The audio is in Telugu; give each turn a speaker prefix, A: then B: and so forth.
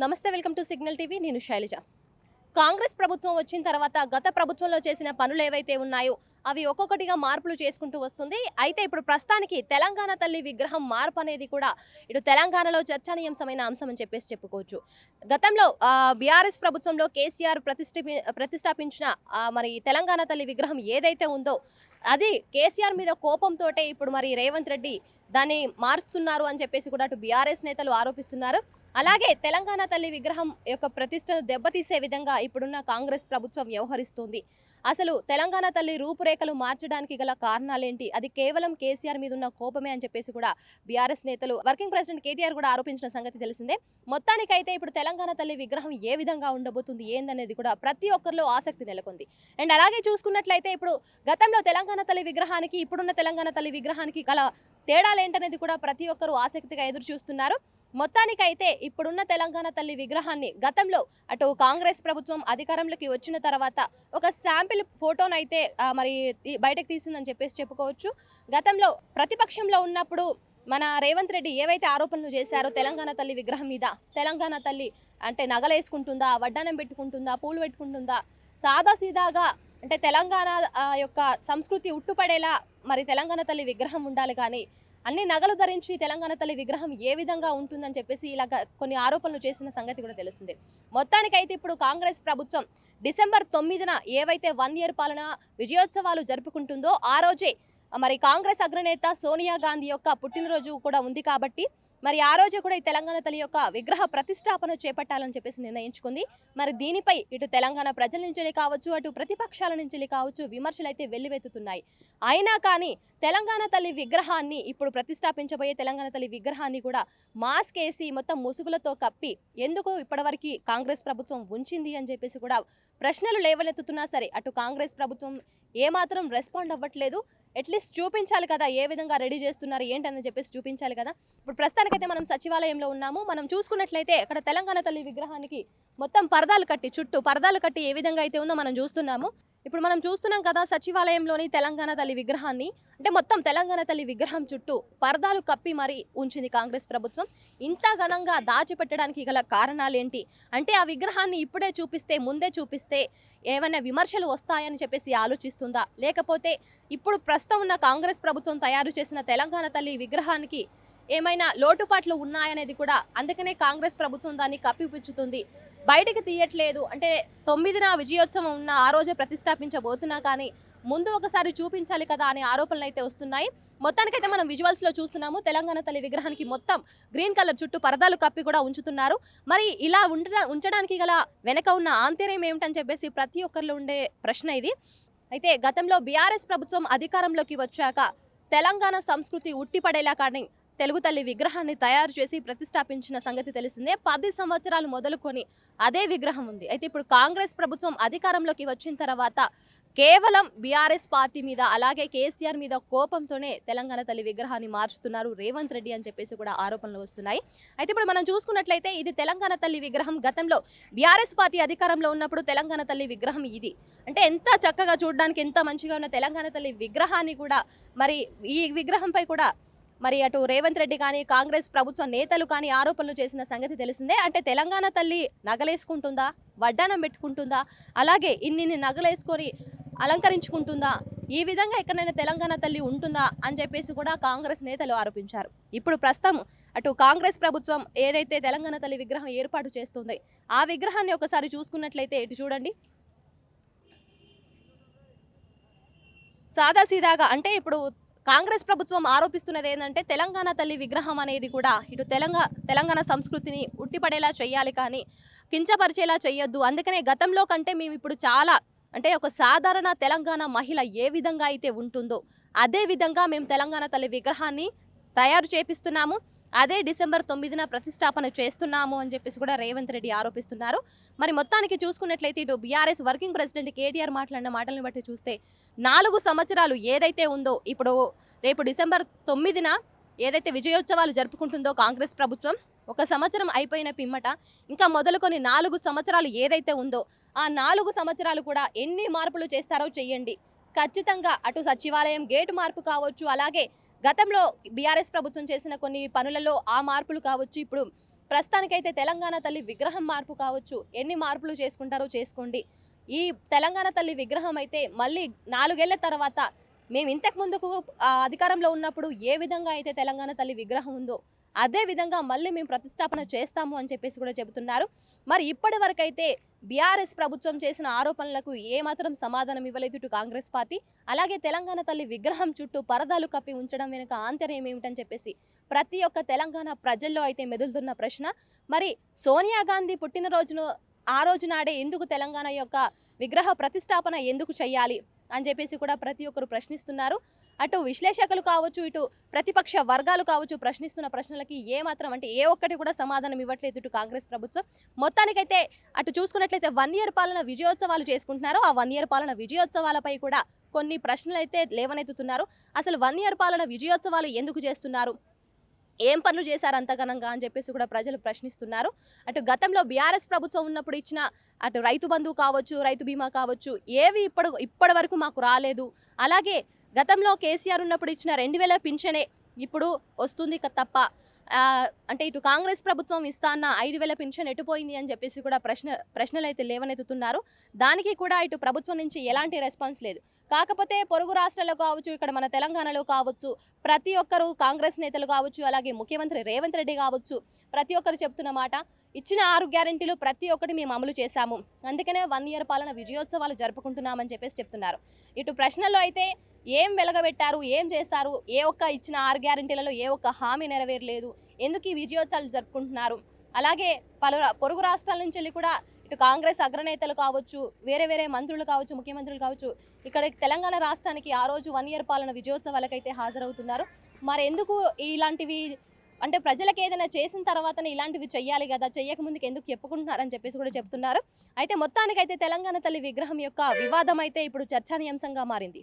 A: నమస్తే వెల్కమ్ టు సిగ్నల్ టీవీ నేను శైలజ కాంగ్రెస్ ప్రభుత్వం వచ్చిన తర్వాత గత ప్రభుత్వంలో చేసిన పనులు ఏవైతే ఉన్నాయో అవి ఒక్కొక్కటిగా మార్పులు చేసుకుంటూ వస్తుంది అయితే ఇప్పుడు ప్రస్తుతానికి తెలంగాణ తల్లి విగ్రహం మార్పు అనేది కూడా ఇటు తెలంగాణలో చర్చనీయాంశమైన అంశం అని చెప్పుకోవచ్చు గతంలో బీఆర్ఎస్ ప్రభుత్వంలో కేసీఆర్ ప్రతిష్టాపించిన మరి తెలంగాణ తల్లి విగ్రహం ఏదైతే ఉందో అది కేసీఆర్ మీద కోపంతో ఇప్పుడు మరి రేవంత్ రెడ్డి దాన్ని మార్చుతున్నారు అని చెప్పేసి కూడా అటు బీఆర్ఎస్ నేతలు ఆరోపిస్తున్నారు అలాగే తెలంగాణ తల్లి విగ్రహం యొక్క ప్రతిష్టను దెబ్బతీసే విధంగా ఇప్పుడున్న కాంగ్రెస్ ప్రభుత్వం వ్యవహరిస్తుంది అసలు తెలంగాణ తల్లి రూపురేఖలు మార్చడానికి గల కారణాలేంటి అది కేవలం కేసీఆర్ మీద ఉన్న కోపమే అని చెప్పేసి కూడా బీఆర్ఎస్ నేతలు వర్కింగ్ ప్రెసిడెంట్ కేటీఆర్ కూడా ఆరోపించిన సంగతి తెలిసిందే మొత్తానికైతే ఇప్పుడు తెలంగాణ తల్లి విగ్రహం ఏ విధంగా ఉండబోతుంది ఏందనేది కూడా ప్రతి ఒక్కరిలో ఆసక్తి నెలకొంది అండ్ అలాగే చూసుకున్నట్లయితే ఇప్పుడు గతంలో తెలంగాణ తల్లి విగ్రహానికి ఇప్పుడున్న తెలంగాణ తల్లి విగ్రహానికి గల తేడాలేంటనేది కూడా ప్రతి ఒక్కరూ ఆసక్తిగా ఎదురు చూస్తున్నారు మొత్తానికైతే ఇప్పుడున్న తెలంగాణ తల్లి విగ్రహాన్ని గతంలో అటు కాంగ్రెస్ ప్రభుత్వం అధికారంలోకి వచ్చిన తర్వాత ఒక శాంపిల్ ఫోటోనైతే మరి బయటకు తీసిందని చెప్పుకోవచ్చు గతంలో ప్రతిపక్షంలో ఉన్నప్పుడు మన రేవంత్ రెడ్డి ఏవైతే ఆరోపణలు చేశారో తెలంగాణ తల్లి విగ్రహం మీద తెలంగాణ తల్లి అంటే నగలేసుకుంటుందా వడ్డానం పెట్టుకుంటుందా పూలు పెట్టుకుంటుందా సాదాసీదాగా అంటే తెలంగాణ యొక్క సంస్కృతి ఉట్టుపడేలా మరి తెలంగాణ తల్లి విగ్రహం ఉండాలి కానీ అన్ని నగలు ధరించి తెలంగాణ తల్లి విగ్రహం ఏ విధంగా ఉంటుందని చెప్పేసి ఇలా కొన్ని ఆరోపణలు చేసిన సంగతి కూడా తెలిసిందే మొత్తానికైతే ఇప్పుడు కాంగ్రెస్ ప్రభుత్వం డిసెంబర్ 9న ఏవైతే 1 ఇయర్ పాలన విజయోత్సవాలు జరుపుకుంటుందో ఆ రోజే మరి కాంగ్రెస్ అగ్రనేత సోనియా గాంధీ యొక్క పుట్టినరోజు కూడా ఉంది కాబట్టి మరి ఆ రోజు కూడా ఈ తెలంగాణ తల్లి యొక్క విగ్రహ ప్రతిష్టాపన చేపట్టాలని చెప్పేసి నిర్ణయించుకుంది మరి దీనిపై ఇటు తెలంగాణ ప్రజల నుంచి కావచ్చు అటు ప్రతిపక్షాల నుంచి కావచ్చు విమర్శలు అయితే వెల్లువెత్తుతున్నాయి అయినా కానీ తెలంగాణ తల్లి విగ్రహాన్ని ఇప్పుడు ప్రతిష్టాపించబోయే తెలంగాణ తల్లి విగ్రహాన్ని కూడా మాస్క్ వేసి మొత్తం ముసుగులతో కప్పి ఎందుకు ఇప్పటివరకు కాంగ్రెస్ ప్రభుత్వం ఉంచింది అని చెప్పేసి కూడా ప్రశ్నలు లేవనెత్తుతున్నా సరే అటు కాంగ్రెస్ ప్రభుత్వం ఏమాత్రం రెస్పాండ్ అవ్వట్లేదు అట్లీస్ట్ చూపించాలి కదా ఏ విధంగా రెడీ చేస్తున్నారు ఏంటని చెప్పేసి చూపించాలి కదా ఇప్పుడు ప్రస్తుతానికైతే మనం సచివాలయంలో ఉన్నాము మనం చూసుకున్నట్లయితే అక్కడ తెలంగాణ తల్లి విగ్రహానికి మొత్తం చుట్టూ పరదాలు కట్టి ఏ విధంగా అయితే ఉందో మనం చూస్తున్నాము ఇప్పుడు మనం చూస్తున్నాం కదా సచివాలయంలోని తెలంగాణ తల్లి విగ్రహాన్ని అంటే మొత్తం తెలంగాణ తల్లి విగ్రహం చుట్టూ పరదాలు కప్పి మరి ఉంచింది కాంగ్రెస్ ప్రభుత్వం ఇంత ఘనంగా దాచిపెట్టడానికి గల కారణాలేంటి అంటే ఆ విగ్రహాన్ని ఇప్పుడే చూపిస్తే ముందే చూపిస్తే ఏమైనా విమర్శలు వస్తాయని చెప్పేసి ఆలోచిస్తుందా లేకపోతే ఇప్పుడు ప్రస్తుతం ఉన్న కాంగ్రెస్ ప్రభుత్వం తయారు చేసిన తెలంగాణ తల్లి విగ్రహానికి ఏమైనా లోటుపాట్లు ఉన్నాయనేది కూడా అందుకనే కాంగ్రెస్ ప్రభుత్వం దాన్ని కప్పిపుచ్చుతుంది బయటికి తీయట్లేదు అంటే 9న విజయోత్సవం ఉన్న ఆ రోజే ప్రతిష్టాపించబోతున్నా కానీ ముందు ఒకసారి చూపించాలి కదా అనే ఆరోపణలు అయితే వస్తున్నాయి మొత్తానికైతే మనం విజువల్స్లో చూస్తున్నాము తెలంగాణ తల్లి విగ్రహానికి మొత్తం గ్రీన్ కలర్ చుట్టూ పరదాలు కప్పి కూడా ఉంచుతున్నారు మరి ఇలా ఉంచడానికి గల వెనక ఉన్న ఆంతర్యం ఏమిటని చెప్పేసి ప్రతి ఒక్కరిలో ఉండే ప్రశ్న ఇది అయితే గతంలో బీఆర్ఎస్ ప్రభుత్వం అధికారంలోకి వచ్చాక తెలంగాణ సంస్కృతి ఉట్టిపడేలా కానీ తెలుగు తల్లి విగ్రహాన్ని తయారు చేసి ప్రతిష్టాపించిన సంగతి తెలిసిందే 10 సంవత్సరాలు మొదలుకొని అదే విగ్రహం ఉంది అయితే ఇప్పుడు కాంగ్రెస్ ప్రభుత్వం అధికారంలోకి వచ్చిన తర్వాత కేవలం బీఆర్ఎస్ పార్టీ మీద అలాగే కేసీఆర్ మీద కోపంతోనే తెలంగాణ తల్లి విగ్రహాన్ని మార్చుతున్నారు రేవంత్ రెడ్డి అని చెప్పేసి కూడా ఆరోపణలు వస్తున్నాయి అయితే ఇప్పుడు మనం చూసుకున్నట్లయితే ఇది తెలంగాణ తల్లి విగ్రహం గతంలో బీఆర్ఎస్ పార్టీ అధికారంలో ఉన్నప్పుడు తెలంగాణ తల్లి విగ్రహం ఇది అంటే ఎంత చక్కగా చూడడానికి ఎంత మంచిగా ఉన్న తెలంగాణ తల్లి విగ్రహాన్ని కూడా మరి ఈ విగ్రహంపై కూడా మరి అటు రేవంత్ రెడ్డి కానీ కాంగ్రెస్ ప్రభుత్వ నేతలు కానీ ఆరోపణలు చేసిన సంగతి తెలిసిందే అంటే తెలంగాణ తల్లి నగలేసుకుంటుందా వడ్డానం పెట్టుకుంటుందా అలాగే ఇన్ని నగలేసుకొని అలంకరించుకుంటుందా ఈ విధంగా ఎక్కడైనా తెలంగాణ తల్లి ఉంటుందా అని చెప్పేసి కూడా కాంగ్రెస్ నేతలు ఆరోపించారు ఇప్పుడు ప్రస్తుతం అటు కాంగ్రెస్ ప్రభుత్వం ఏదైతే తెలంగాణ తల్లి విగ్రహం ఏర్పాటు చేస్తుంది ఆ విగ్రహాన్ని ఒకసారి చూసుకున్నట్లయితే ఇటు చూడండి సాదాసీదాగా అంటే ఇప్పుడు కాంగ్రెస్ ప్రభుత్వం ఆరోపిస్తున్నది ఏంటంటే తెలంగాణ తల్లి విగ్రహం అనేది కూడా ఇటు తెలంగాణ సంస్కృతిని ఉట్టిపడేలా చేయాలి కానీ కించపరిచేలా చేయొద్దు అందుకనే గతంలో కంటే మేము ఇప్పుడు చాలా అంటే ఒక సాధారణ తెలంగాణ మహిళ ఏ విధంగా అయితే ఉంటుందో అదే విధంగా మేము తెలంగాణ తల్లి విగ్రహాన్ని తయారు చేపిస్తున్నాము అదే డిసెంబర్ 9న ప్రతిష్టాపన చేస్తున్నాము అని చెప్పేసి కూడా రేవంత్ రెడ్డి ఆరోపిస్తున్నారు మరి మొత్తానికి చూసుకున్నట్లయితే ఇటు బీఆర్ఎస్ వర్కింగ్ ప్రెసిడెంట్ కేటీఆర్ మాట్లాడిన మాటలను బట్టి చూస్తే 4 సంవత్సరాలు ఏదైతే ఉందో ఇప్పుడు రేపు డిసెంబర్ 9న ఏదైతే విజయోత్సవాలు జరుపుకుంటుందో కాంగ్రెస్ ప్రభుత్వం 1 సంవత్సరం అయిపోయిన పిమ్మట ఇంకా మొదలుకొని 4 సంవత్సరాలు ఏదైతే ఉందో ఆ 4 సంవత్సరాలు కూడా ఎన్ని మార్పులు చేస్తారో చెయ్యండి ఖచ్చితంగా అటు సచివాలయం గేటు మార్పు కావచ్చు అలాగే గతంలో బీఆర్ఎస్ ప్రభుత్వం చేసిన కొన్ని పనులలో ఆ మార్పులు కావచ్చు ఇప్పుడు ప్రస్తుతానికైతే తెలంగాణ తల్లి విగ్రహం మార్పు కావచ్చు, ఎన్ని మార్పులు చేసుకుంటారో చేసుకోండి. ఈ తెలంగాణ తల్లి విగ్రహం అయితే మళ్ళీ 4 ఏళ్ల తర్వాత మేము ఇంతకు ముందుకు అధికారంలో ఉన్నప్పుడు ఏ విధంగా అయితే తెలంగాణ తల్లి విగ్రహం ఉందో అదే విధంగా మళ్ళీ మేము ప్రతిష్టాపన చేస్తాము అని చెప్పేసి కూడా చెబుతున్నారు. మరి ఇప్పటి వరకైతే బీఆర్ఎస్ ప్రభుత్వం చేసిన ఆరోపణలకు ఏమాత్రం సమాధానం ఇవ్వలేదు ఇటు కాంగ్రెస్ పార్టీ. అలాగే తెలంగాణ తల్లి విగ్రహం చుట్టూ పరదాలు కప్పి ఉంచడం వెనుక ఆంతర్యం ఏమిటని చెప్పేసి ప్రతి ఒక్క తెలంగాణ ప్రజల్లో అయితే మెదులుతున్న ప్రశ్న. మరి సోనియా గాంధీ పుట్టినరోజును ఆ రోజు నాడే ఎందుకు తెలంగాణ యొక్క విగ్రహ ప్రతిష్టాపన ఎందుకు చేయాలి అని చెప్పేసి కూడా ప్రతి ఒక్కరు ప్రశ్నిస్తున్నారు. అటు విశ్లేషకులు కావచ్చు, ఇటు ప్రతిపక్ష వర్గాలు కావచ్చు ప్రశ్నిస్తున్న ప్రశ్నలకి ఏమాత్రం అంటే ఏ ఒక్కటి కూడా సమాధానం ఇవ్వట్లేదు ఇటు కాంగ్రెస్ ప్రభుత్వం. మొత్తానికైతే అటు చూసుకున్నట్లయితే 1 ఇయర్ పాలన విజయోత్సవాలు చేసుకుంటున్నారు. ఆ 1 ఇయర్ పాలన విజయోత్సవాలపై కూడా కొన్ని ప్రశ్నలు అయితే లేవనెత్తుతున్నారు. అసలు 1 ఇయర్ పాలన విజయోత్సవాలు ఎందుకు చేస్తున్నారు, ఏం పనులు చేశారు అంతగనంగా అని చెప్పేసి కూడా ప్రజలు ప్రశ్నిస్తున్నారు. అటు గతంలో బీఆర్ఎస్ ప్రభుత్వం ఉన్నప్పుడు ఇచ్చిన అటు రైతు బంధువు కావచ్చు, రైతు బీమా కావచ్చు, ఏవి ఇప్పటి వరకు మాకు రాలేదు. అలాగే గతంలో కేసీఆర్ ఉన్నప్పుడు ఇచ్చిన 2000 పింఛనే ఇప్పుడు వస్తుంది తప్ప అంటే ఇటు కాంగ్రెస్ ప్రభుత్వం ఇస్తా అన్న 5000 పింఛన్ ఎటుపోయింది అని చెప్పేసి కూడా ప్రశ్నలు అయితే లేవనెత్తుతున్నారు. దానికి కూడా ఇటు ప్రభుత్వం నుంచి ఎలాంటి రెస్పాన్స్ లేదు. కాకపోతే పొరుగు రాష్ట్రాల్లో కావచ్చు, ఇక్కడ మన తెలంగాణలో కావచ్చు, ప్రతి ఒక్కరు కాంగ్రెస్ నేతలు కావచ్చు, అలాగే ముఖ్యమంత్రి రేవంత్ రెడ్డి కావచ్చు, ప్రతి ఒక్కరు చెప్తున్న మాట ఇచ్చిన 6 గ్యారెంటీలు ప్రతి ఒక్కటి మేము అమలు చేశాము, అందుకనే 1 ఇయర్ పాలన విజయోత్సవాలు జరుపుకుంటున్నామని చెప్పేసి చెప్తున్నారు. ఇటు ప్రశ్నల్లో అయితే ఏం వెలగబెట్టారు, ఏం చేశారు, ఏ ఒక్క ఇచ్చిన 6 గ్యారెంటీలలో ఏ ఒక్క హామీ నెరవేరలేదు, ఎందుకు ఈ విజయోత్సవాలు జరుపుకుంటున్నారు. అలాగే పొరుగు రాష్ట్రాల నుంచి వెళ్ళి కూడా ఇటు కాంగ్రెస్ అగ్రనేతలు కావచ్చు, వేరే మంత్రులు కావచ్చు, ముఖ్యమంత్రులు కావచ్చు, ఇక్కడ తెలంగాణ రాష్ట్రానికి ఆ రోజు 1 ఇయర్ పాలన విజయోత్సవాలకైతే హాజరవుతున్నారు. మరి ఎందుకు ఇలాంటివి అంటే ప్రజలకు ఏదైనా చేసిన తర్వాతనే ఇలాంటివి చెయ్యాలి కదా, చెయ్యక ముందుకు ఎందుకు చెప్పుకుంటున్నారని చెప్పేసి కూడా చెప్తున్నారు. అయితే మొత్తానికైతే తెలంగాణ తల్లి విగ్రహం యొక్క వివాదం అయితే ఇప్పుడు చర్చానీయాంశంగా మారింది.